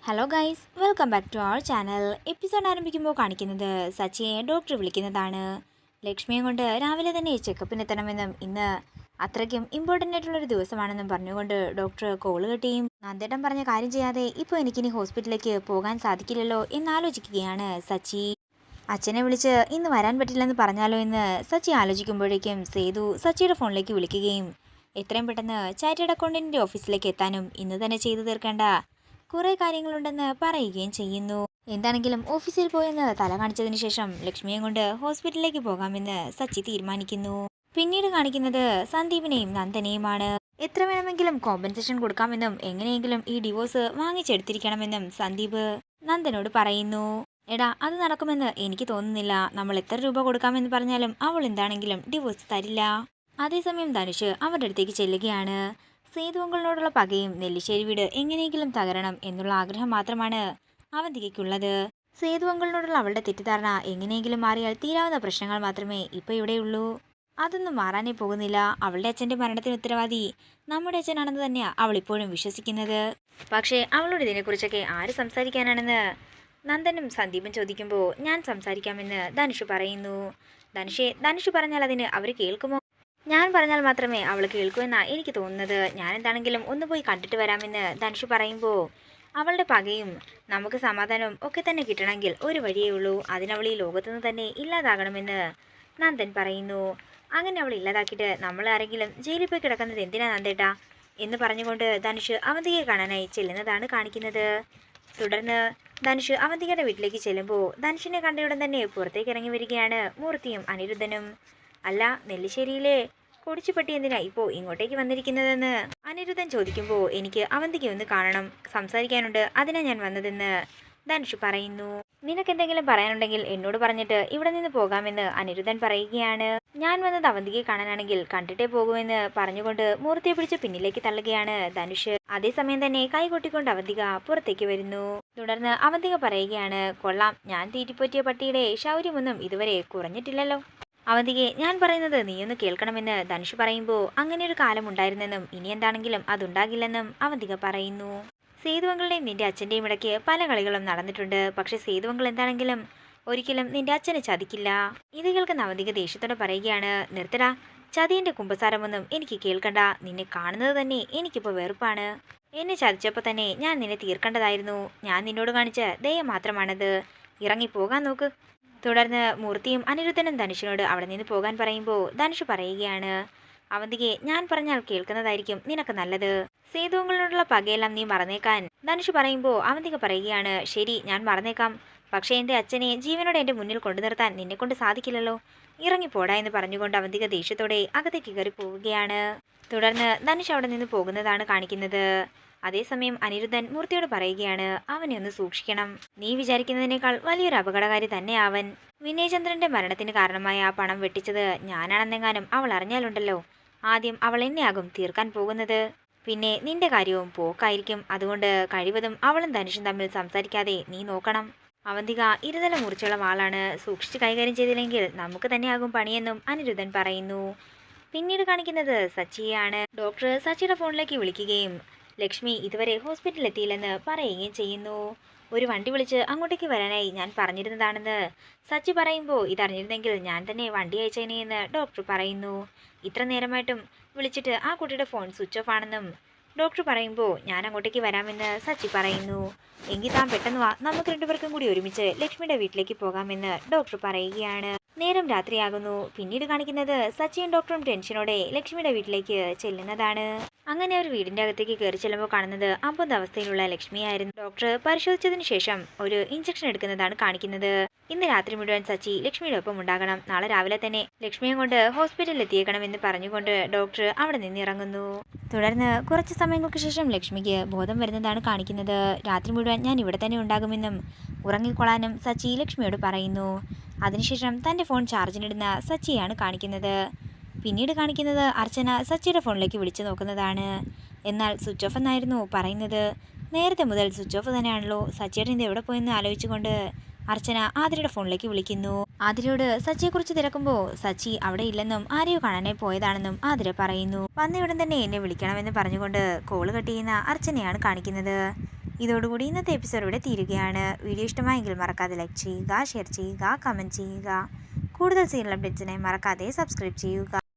Hello guys, welcome back to our channel. Episode ആരംഭിക്കുമ്പോൾ കാണിക്കുന്നത് സച്ചിയെ doctor വിളിക്കുന്നതാണ്. ലക്ഷ്മിയെ കൊണ്ട് രാവിലെ തന്നെ ചെക്കപ്പിന് എത്തണമെന്നും ഇന്ന് അത്രയ്ക്കും ഇമ്പോർട്ടൻ്റ് ആയിട്ടുള്ളൊരു ദിവസമാണെന്നും പറഞ്ഞുകൊണ്ട് ഡോക്ടർ കോള് കെട്ടിയും നന്ദേട്ടൻ പറഞ്ഞ കാര്യം ചെയ്യാതെ ഇപ്പോൾ എനിക്കിനി ഹോസ്പിറ്റലിലേക്ക് പോകാൻ സാധിക്കില്ലല്ലോ എന്നാലോചിക്കുകയാണ് സച്ചി. അച്ഛനെ വിളിച്ച് ഇന്ന് വരാൻ പറ്റില്ലെന്ന് പറഞ്ഞാലോ എന്ന് സച്ചി ആലോചിക്കുമ്പോഴേക്കും സേതു സച്ചിയുടെ ഫോണിലേക്ക് വിളിക്കുകയും എത്രയും പെട്ടെന്ന് ചാർട്ടേഡ് അക്കൗണ്ടന്റിന്റെ ഓഫീസിലേക്ക് എത്താനും ഇന്ന് തന്നെ ചെയ്തു തീർക്കേണ്ട കുറേ കാര്യങ്ങളുണ്ടെന്ന് പറയുകയും ചെയ്യുന്നു. എന്താണെങ്കിലും ഓഫീസിൽ പോയെന്ന് തല കാണിച്ചതിന് ശേഷം ലക്ഷ്മിയെ കൊണ്ട് ഹോസ്പിറ്റലിലേക്ക് പോകാമെന്ന് സച്ചി തീരുമാനിക്കുന്നു. പിന്നീട് കാണിക്കുന്നത് സന്ദീപിനെയും നന്ദനെയുമാണ്. എത്ര വേണമെങ്കിലും കോമ്പൻസേഷൻ കൊടുക്കാമെന്നും എങ്ങനെയെങ്കിലും ഈ ഡിവോഴ്സ് വാങ്ങിച്ചെടുത്തിരിക്കണമെന്നും സന്ദീപ് നന്ദനോട് പറയുന്നു. എടാ, അത് നടക്കുമെന്ന് എനിക്ക് തോന്നുന്നില്ല. നമ്മൾ എത്ര രൂപ കൊടുക്കാമെന്ന് പറഞ്ഞാലും അവൾ എന്താണെങ്കിലും ഡിവോഴ്സ് തരില്ല. അതേസമയം ധനുഷ് അവരുടെ അടുത്തേക്ക് ചെല്ലുകയാണ്. സേതു അങ്കിളിനോടുള്ള പകയും നെല്ലിശ്ശേരി വീട് എങ്ങനെയെങ്കിലും തകരണം എന്നുള്ള ആഗ്രഹം മാത്രമാണ് അവന്തികയ്ക്കുള്ളത്. സേതു അങ്കിളിനോടുള്ള അവളുടെ തെറ്റിദ്ധാരണ എങ്ങനെയെങ്കിലും മാറിയാൽ തീരാവുന്ന പ്രശ്നങ്ങൾ മാത്രമേ ഇപ്പോൾ ഇവിടെയുള്ളൂ. അതൊന്നും മാറാനേ പോകുന്നില്ല. അവളുടെ അച്ഛൻ്റെ മരണത്തിന് ഉത്തരവാദി നമ്മുടെ അച്ഛനാണെന്ന് തന്നെയാണ് അവൾ ഇപ്പോഴും വിശ്വസിക്കുന്നത്. പക്ഷേ അവളോട് ഇതിനെക്കുറിച്ചൊക്കെ ആര് സംസാരിക്കാനാണെന്ന് നന്ദനും സന്ദീപും ചോദിക്കുമ്പോൾ ഞാൻ സംസാരിക്കാമെന്ന് ധനുഷ് പറയുന്നു. ധനുഷ് പറഞ്ഞാൽ അതിന് അവർ കേൾക്കുമോ? ഞാൻ പറഞ്ഞാൽ മാത്രമേ അവൾ കേൾക്കൂ എന്നാണ് എനിക്ക് തോന്നുന്നത്. ഞാൻ എന്താണെങ്കിലും ഒന്ന് പോയി കണ്ടിട്ട് വരാമെന്ന് ധനുഷ് പറയുമ്പോൾ അവളുടെ പകയും നമുക്ക് സമാധാനവും ഒക്കെ തന്നെ കിട്ടണമെങ്കിൽ ഒരു വഴിയേ ഉള്ളൂ. അതിനവൾ ഈ ലോകത്തുനിന്ന് തന്നെ ഇല്ലാതാകണമെന്ന് നന്ദൻ പറയുന്നു. അങ്ങനെ അവൾ ഇല്ലാതാക്കിയിട്ട് നമ്മൾ ആരെങ്കിലും ജയിലിൽ പോയി കിടക്കുന്നത് എന്തിനാ നന്ദേട്ടാ എന്ന് പറഞ്ഞുകൊണ്ട് ധനുഷ് അവന്തികയെ കാണാനായി ചെല്ലുന്നതാണ് കാണിക്കുന്നത്. തുടർന്ന് ധനുഷ് അവന്തികയുടെ വീട്ടിലേക്ക് ചെല്ലുമ്പോൾ ധനുഷിനെ കണ്ടയുടൻ തന്നെ പുറത്തേക്ക് ഇറങ്ങി വരികയാണ് മൂർത്തിയും അനിരുദ്ധനും. അല്ല, നെല്ലിശ്ശേരിയിലെ കൊടിച്ചുപട്ടി എന്തിനാ ഇപ്പോൾ ഇങ്ങോട്ടേക്ക് വന്നിരിക്കുന്നതെന്ന് അനിരുദ്ധൻ ചോദിക്കുമ്പോൾ എനിക്ക് അവന്തികയെ ഒന്ന് കാണണം, സംസാരിക്കാനുണ്ട്, അതിനാ ഞാൻ വന്നതെന്ന് ധനുഷ് പറയുന്നു. നിനക്കെന്തെങ്കിലും പറയാനുണ്ടെങ്കിൽ എന്നോട് പറഞ്ഞിട്ട് ഇവിടെ നിന്ന് പോകാമെന്ന് അനിരുദ്ധൻ പറയുകയാണ്. ഞാൻ വന്നത് അവന്തികയെ കാണാനാണെങ്കിൽ കണ്ടിട്ടേ പോകുമെന്ന് പറഞ്ഞുകൊണ്ട് മൂർത്തിയെ പിടിച്ച് പിന്നിലേക്ക് തള്ളുകയാണ് ധനുഷ്. അതേസമയം തന്നെ കൈകൊട്ടിക്കൊണ്ട് അവന്തിക പുറത്തേക്ക് വരുന്നു. തുടർന്ന് അവന്തിക പറയുകയാണ്, കൊള്ളാം, ഞാൻ തീറ്റിപ്പോറ്റിയ പട്ടിയുടെ ശൗര്യമൊന്നും ഇതുവരെ കുറഞ്ഞിട്ടില്ലല്ലോ. അവന്തികെ, ഞാൻ പറയുന്നത് നീയൊന്ന് കേൾക്കണമെന്ന് ധനുഷ് പറയുമ്പോൾ അങ്ങനെ ഒരു കാലം ഉണ്ടായിരുന്നെന്നും ഇനി എന്താണെങ്കിലും അതുണ്ടാകില്ലെന്നും അവന്തിക പറയുന്നു. സേതുവങ്ങളുടെയും നിന്റെ അച്ഛൻ്റെയും ഇടയ്ക്ക് പല കളികളും നടന്നിട്ടുണ്ട്. പക്ഷെ സേതുവങ്ങൾ എന്താണെങ്കിലും ഒരിക്കലും നിന്റെ അച്ഛനെ ചതിക്കില്ല. ഇത് കേൾക്കുന്ന അവന്തിക ദേഷ്യത്തോടെ പറയുകയാണ്, നിർത്തടാ, ചതിയൻ്റെ കുമ്പസാരമൊന്നും എനിക്ക് കേൾക്കണ്ട. നിന്നെ കാണുന്നത് തന്നെ എനിക്കിപ്പോൾ വെറുപ്പാണ്. എന്നെ ചതിച്ചപ്പോൾ തന്നെ ഞാൻ നിന്നെ തീർക്കേണ്ടതായിരുന്നു. ഞാൻ നിന്നോട് കാണിച്ച ദയ മാത്രമാണത്. ഇറങ്ങിപ്പോകാൻ നോക്ക്. തുടർന്ന് മൂർത്തിയും അനിരുദ്ധനും ധനുഷിനോട് അവിടെ നിന്ന് പോകാൻ പറയുമ്പോൾ ധനുഷ് പറയുകയാണ്, അവന്തികെ, ഞാൻ പറഞ്ഞാൽ കേൾക്കുന്നതായിരിക്കും നിനക്ക് നല്ലത്. സേതുവങ്ങളോടുള്ള പകയെല്ലാം നീ മറന്നേക്കാൻ ധനുഷ് പറയുമ്പോൾ അവന്തിക പറയുകയാണ്, ശരി, ഞാൻ മറന്നേക്കാം. പക്ഷേ എൻ്റെ അച്ഛനെ ജീവനോടെ എൻ്റെ മുന്നിൽ കൊണ്ടു നിർത്താൻ നിന്നെക്കൊണ്ട് സാധിക്കില്ലല്ലോ. ഇറങ്ങിപ്പോടാ എന്ന് പറഞ്ഞുകൊണ്ട് അവന്തിക ദേഷ്യത്തോടെ അകത്തേക്ക് കയറി പോവുകയാണ്. തുടർന്ന് ധനുഷ് അവിടെ നിന്ന് പോകുന്നതാണ് കാണിക്കുന്നത്. അതേസമയം അനിരുദ്ധൻ മൂർത്തിയോട് പറയുകയാണ്, അവനെ ഒന്ന് സൂക്ഷിക്കണം. നീ വിചാരിക്കുന്നതിനേക്കാൾ വലിയൊരു അപകടകാരി തന്നെ അവൻ. വിനയചന്ദ്രന്റെ മരണത്തിന് കാരണമായ ആ പണം വെട്ടിച്ചത് ഞാനാണെന്നെങ്ങാനും അവൾ അറിഞ്ഞാലുണ്ടല്ലോ, ആദ്യം അവൾ എന്നെയാകും തീർക്കാൻ പോകുന്നത്. പിന്നെ നിന്റെ കാര്യവും പോക്കായിരിക്കും. അതുകൊണ്ട് കഴിവതും അവളും ധനുഷും തമ്മിൽ സംസാരിക്കാതെ നീ നോക്കണം. അവന്തിക ഇരുതല മുറിച്ചുള്ള വാളാണ്. സൂക്ഷിച്ച് കൈകാര്യം ചെയ്തില്ലെങ്കിൽ നമുക്ക് തന്നെയാകും പണിയെന്നും അനിരുദ്ധൻ പറയുന്നു. പിന്നീട് കാണിക്കുന്നത് സച്ചിയെയാണ്. ഡോക്ടർ സച്ചിയുടെ ഫോണിലേക്ക് വിളിക്കുകയും ലക്ഷ്മി ഇതുവരെ ഹോസ്പിറ്റലിൽ എത്തിയില്ലെന്ന് പറയുകയും ചെയ്യുന്നു. ഒരു വണ്ടി വിളിച്ച് അങ്ങോട്ടേക്ക് വരാനായി ഞാൻ പറഞ്ഞിരുന്നതാണെന്ന് സച്ചി പറയുമ്പോൾ ഇതറിഞ്ഞിരുന്നെങ്കിൽ ഞാൻ തന്നെ വണ്ടി അയച്ചേനെ എന്ന് ഡോക്ടർ പറയുന്നു. ഇത്ര നേരമായിട്ടും വിളിച്ചിട്ട് ആ കുട്ടിയുടെ ഫോൺ സ്വിച്ച് ഓഫ് ആണെന്നും ഡോക്ടർ പറയുമ്പോൾ ഞാൻ അങ്ങോട്ടേക്ക് വരാമെന്ന് സച്ചി പറയുന്നു. എങ്കിൽ താൻ പെട്ടെന്ന് വാ, നമുക്ക് രണ്ടുപേർക്കും കൂടി ഒരുമിച്ച് ലക്ഷ്മിയുടെ വീട്ടിലേക്ക് പോകാമെന്ന് ഡോക്ടർ പറയുകയാണ്. നേരം രാത്രിയാകുന്നു. പിന്നീട് കാണിക്കുന്നത് സച്ചിയും ഡോക്ടറും ടെൻഷനോടെ ലക്ഷ്മിയുടെ വീട്ടിലേക്ക് ചെല്ലുന്നതാണ്. അങ്ങനെ അവർ വീടിന്റെ അകത്തേക്ക് കയറി ചെല്ലുമ്പോൾ കാണുന്നത് അബോധ അവസ്ഥയിലുള്ള ലക്ഷ്മിയായിരുന്നു. ഡോക്ടർ പരിശോധിച്ചതിന് ശേഷം ഒരു ഇഞ്ചക്ഷൻ എടുക്കുന്നതാണ് കാണിക്കുന്നത്. ഇന്ന് രാത്രി മുഴുവൻ സച്ചി ലക്ഷ്മിയുടെ ഒപ്പം ഉണ്ടാകണം. നാളെ രാവിലെ തന്നെ ലക്ഷ്മിയെ കൊണ്ട് ഹോസ്പിറ്റലിൽ എത്തിയേക്കണം എന്ന് പറഞ്ഞുകൊണ്ട് ഡോക്ടർ അവിടെ നിന്ന് ഇറങ്ങുന്നു. തുടർന്ന് കുറച്ച് സമയങ്ങൾക്ക് ശേഷം ലക്ഷ്മിക്ക് ബോധം വരുന്നതാണ് കാണിക്കുന്നത്. രാത്രി മുഴുവൻ ഞാൻ ഇവിടെ തന്നെ ഉണ്ടാകുമെന്നും ഉറങ്ങിക്കൊള്ളാനും സച്ചി ലക്ഷ്മിയോട് പറയുന്നു. അതിനുശേഷം തൻ്റെ ഫോൺ ചാർജിനിടുന്ന സച്ചിയാണ് കാണിക്കുന്നത്. പിന്നീട് കാണിക്കുന്നത് അർച്ചന സച്ചിയുടെ ഫോണിലേക്ക് വിളിച്ചു നോക്കുന്നതാണ്. എന്നാൽ സ്വിച്ച് ഓഫ് എന്നായിരുന്നു പറയുന്നത്. നേരത്തെ മുതൽ സ്വിച്ച് ഓഫ് തന്നെയാണല്ലോ. സച്ചിയുടെ ഇത് എവിടെ പോയെന്ന് ആലോചിച്ചുകൊണ്ട് അർച്ചന ആതിരയുടെ ഫോണിലേക്ക് വിളിക്കുന്നു. ആതിരയോട് സച്ചിയെക്കുറിച്ച് തിരക്കുമ്പോൾ സച്ചി അവിടെ ഇല്ലെന്നും ആരെയോ കാണാനായി പോയതാണെന്നും ആതിര പറയുന്നു. വന്നയുടൻ തന്നെ എന്നെ വിളിക്കണമെന്ന് പറഞ്ഞുകൊണ്ട് കോള് കട്ട് ചെയ്യുന്ന അർച്ചനയാണ് കാണിക്കുന്നത്. ഇതോടുകൂടി ഇന്നത്തെ എപ്പിസോഡ് ഇവിടെ തീരുകയാണ്. വീഡിയോ ഇഷ്ടമായെങ്കിൽ മറക്കാതെ ലൈക്ക് ചെയ്യുക, ഷെയർ ചെയ്യുക, കമൻറ്റ് ചെയ്യുക. കൂടുതൽ സീരിയൽ അപ്ഡേറ്റ്സിനായി മറക്കാതെ സബ്സ്ക്രൈബ് ചെയ്യുക.